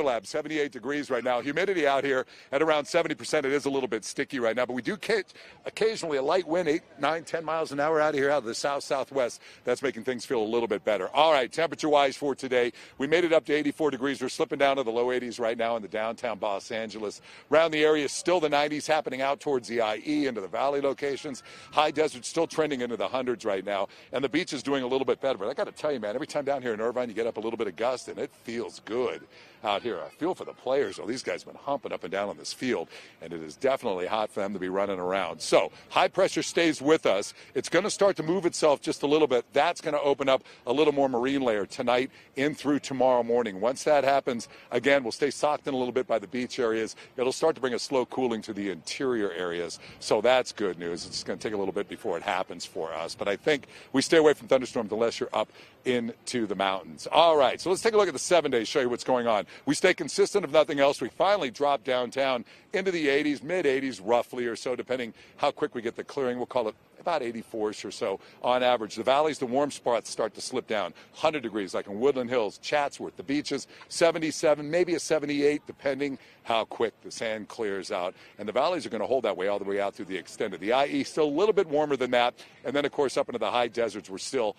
Lab, 78 degrees right now. Humidity out here at around 70%. It is a little bit sticky right now, but we do catch occasionally a light wind, 8, 9, 10 miles an hour out of here, out of the south-southwest. That's making things feel a little bit better. All right, temperature-wise for today, we made it up to 84 degrees. We're slipping down to the low 80s right now in the downtown Los Angeles. Around the area, still the 90s happening out towards the IE, into the valley locations. High desert still trending into the hundreds right now, and the beach is doing a little bit better. But I got to tell you, man, every time down here in Irvine, you get up a little bit of gust, and it feels good out here. I feel for the players. Well, these guys have been humping up and down on this field, and it is definitely hot for them to be running around. So high pressure stays with us. It's going to start to move itself just a little bit. That's going to open up a little more marine layer tonight in through tomorrow morning. Once that happens, again, we'll stay socked in a little bit by the beach areas. It'll start to bring a slow cooling to the interior areas. So that's good news. It's going to take a little bit before it happens for us. But I think we stay away from thunderstorms unless you're up into the mountains. All right, so let's take a look at the 7 days, show you what's going on. We stay consistent, if nothing else. We finally drop downtown into the 80s, mid-80s roughly or so, depending how quick we get the clearing. We'll call it about 84-ish or so on average. The valleys, the warm spots start to slip down. 100 degrees, like in Woodland Hills, Chatsworth, the beaches, 77, maybe a 78, depending how quick the sand clears out. And the valleys are going to hold that way all the way out through the extended. The IE still a little bit warmer than that. And then, of course, up into the high deserts, we're still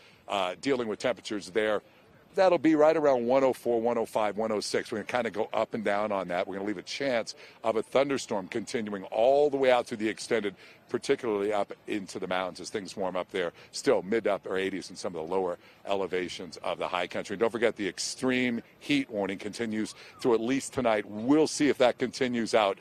dealing with temperatures there. That'll be right around 104, 105, 106. We're going to kind of go up and down on that. We're going to leave a chance of a thunderstorm continuing all the way out through the extended, particularly up into the mountains as things warm up there. Still mid to upper 80s in some of the lower elevations of the high country. And don't forget, the extreme heat warning continues through at least tonight. We'll see if that continues out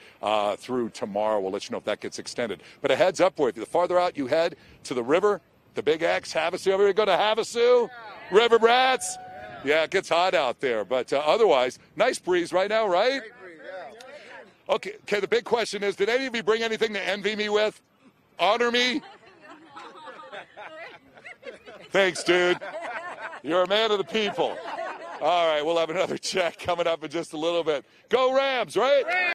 through tomorrow. We'll let you know if that gets extended. But a heads up for you, the farther out you head to the river, the Big X, Havasu, everybody go to Havasu? River Brats? Yeah, it gets hot out there, but otherwise, nice breeze right now, right? Great breeze, yeah. Okay, the big question is, did any of you bring anything to envy me with? Honor me? Thanks, dude. You're a man of the people. All right, we'll have another check coming up in just a little bit. Go Rams, right?